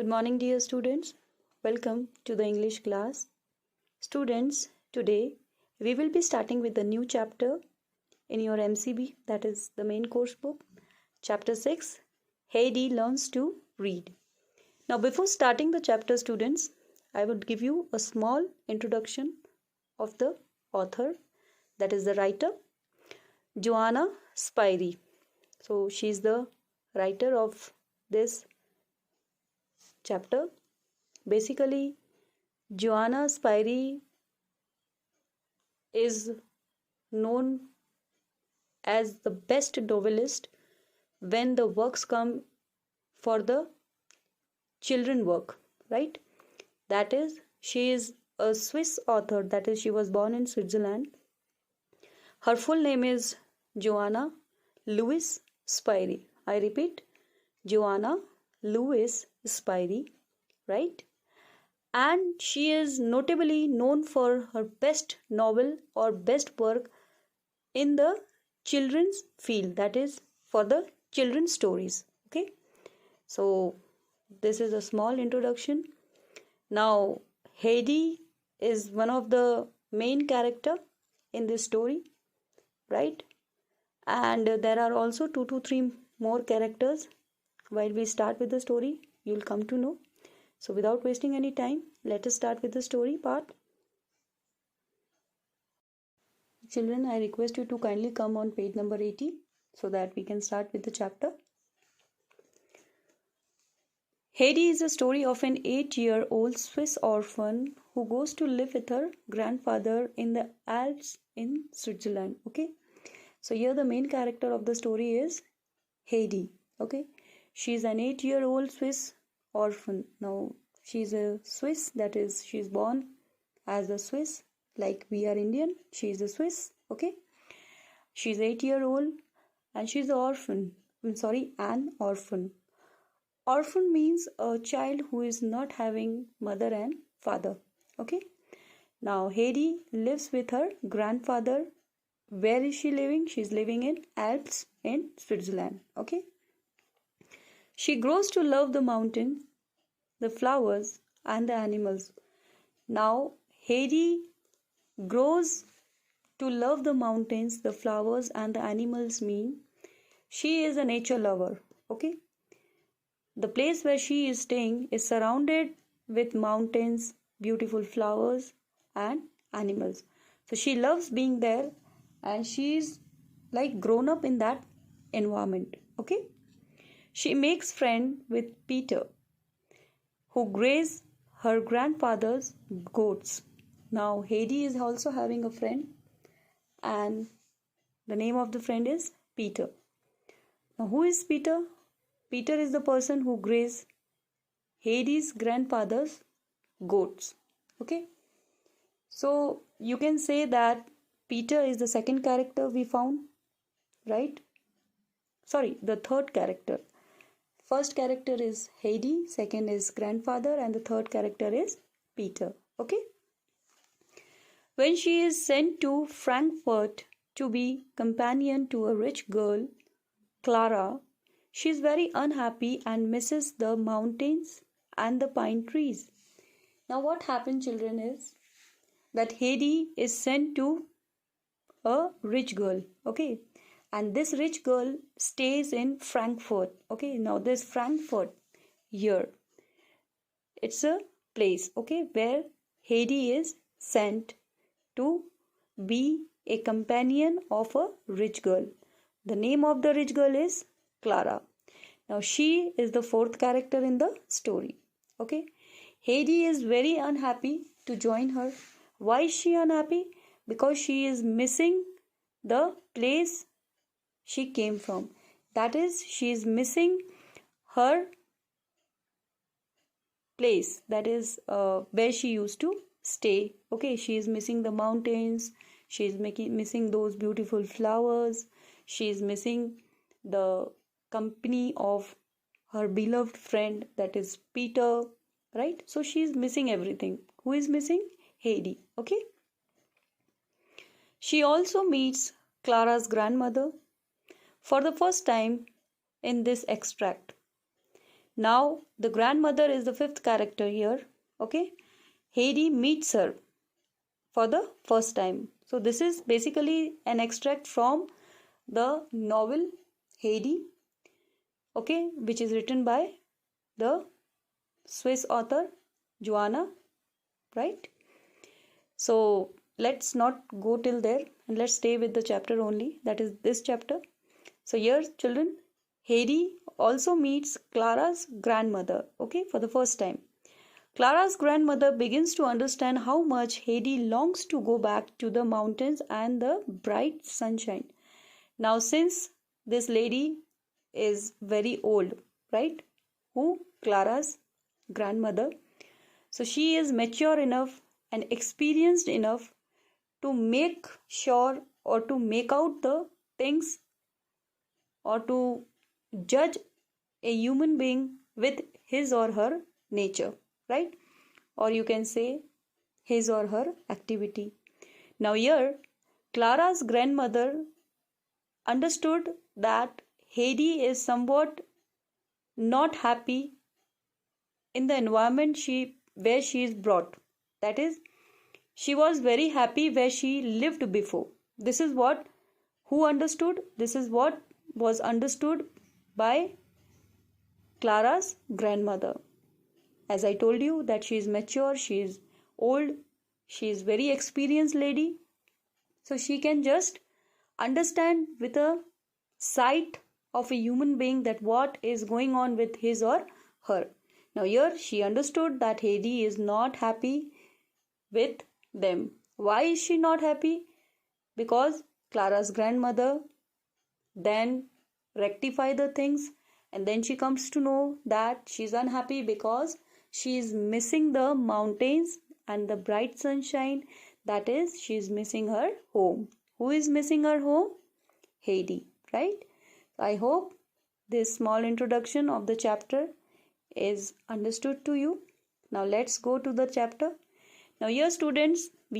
Good morning, dear students. Welcome to the English class. Students, today we will be starting with the new chapter in your MCB, that is the main course book, chapter 6, Heidi learns to read. Now, before starting the chapter, students, I would give you a small introduction of the author, that is the writer, Joanna Spyri. So, she is the writer of this chapter. Basically, Joanna Spyri is known as the best novelist when the works come for the children work, right? That is, she is a Swiss author, that is, she was born in Switzerland. Her full name is Joanna Louis Spyri. I repeat, Joanna Louis Spyri, right? And she is notably known for her best novel or best work in the children's field, that is for the children's stories. Okay, so this is a small introduction. Now, Heidi is one of the main character in this story, right? And there are also 2 to 3 more characters. While we start with the story, you'll come to know. So without wasting any time, let us start with the story part. Children, I request you to kindly come on page number 80 so that we can start with the chapter. Heidi is a story of an 8-year-old Swiss orphan who goes to live with her grandfather in the Alps in Switzerland. Okay, so here the main character of the story is Heidi. Okay, she is an 8-year-old Swiss orphan. Now, she is a Swiss, that is, she is born as a Swiss, like we are Indian. She is a Swiss. Okay, she is 8-year-old and she is an orphan. An orphan. Orphan means a child who is not having mother and father. Okay, now Heidi lives with her grandfather. Where is she living? She is living in Alps in Switzerland. Okay, she grows to love the mountains, the flowers, and the animals. Now, Heidi grows to love the mountains, the flowers, and the animals mean she is a nature lover. Okay, the place where she is staying is surrounded with mountains, beautiful flowers, and animals. So she loves being there and she is like grown up in that environment. Okay, she makes friend with Peter, who graze her grandfather's goats. Now, Heidi is also having a friend, and the name of the friend is Peter. Now, who is Peter? Peter is the person who grazes Heidi's grandfather's goats. Okay, so you can say that Peter is the second character we found, right? Sorry, the third character. First character is Heidi, second is grandfather, and the third character is Peter. Okay, when she is sent to Frankfurt to be companion to a rich girl, Clara, she is very unhappy and misses the mountains and the pine trees. Now, what happened, children, is that Heidi is sent to a rich girl. Okay, and this rich girl stays in Frankfurt. Okay, now this Frankfurt here, it's a place, okay, where Heidi is sent to be a companion of a rich girl. The name of the rich girl is Clara. Now, she is the fourth character in the story. Okay, Heidi is very unhappy to join her. Why is she unhappy? Because she is missing the place she came from. That is, she is missing her place, that is where she used to stay. Okay, she is missing the mountains, she is missing those beautiful flowers, she is missing the company of her beloved friend, that is Peter, right? So she is missing everything. Who is missing? Heidi. Okay, she also meets Clara's grandmother for the first time in this extract. Now the grandmother is the fifth character here. Okay, Heidi meets her for the first time. So this is basically an extract from the novel Heidi, okay, which is written by the Swiss author Joanna, right? So let's not go till there and let's stay with the chapter only, that is this chapter. So here, children, Heidi also meets Clara's grandmother, okay, for the first time. Clara's grandmother begins to understand how much Heidi longs to go back to the mountains and the bright sunshine. Now, since this lady is very old, right? Who? Clara's grandmother. So she is mature enough and experienced enough to make sure or to make out the things or to judge a human being with his or her nature, right? Or you can say his or her activity. Now, here, Clara's grandmother understood that Heidi is somewhat not happy in the environment where she is brought. That is, she was very happy where she lived before. This is what who understood? This is what was understood by Clara's grandmother. As I told you that she is mature, she is old, she is very experienced lady. So she can just understand with a sight of a human being that what is going on with his or her. Now here she understood that Heidi is not happy with them. Why is she not happy? Because Clara's grandmother then rectify the things and then she comes to know that she's unhappy because she is missing the mountains and the bright sunshine. That is, she is missing her home. Who is missing her home? Heidi, right? I hope this small introduction of the chapter is understood to you. Now let's go to the chapter. Now here, students,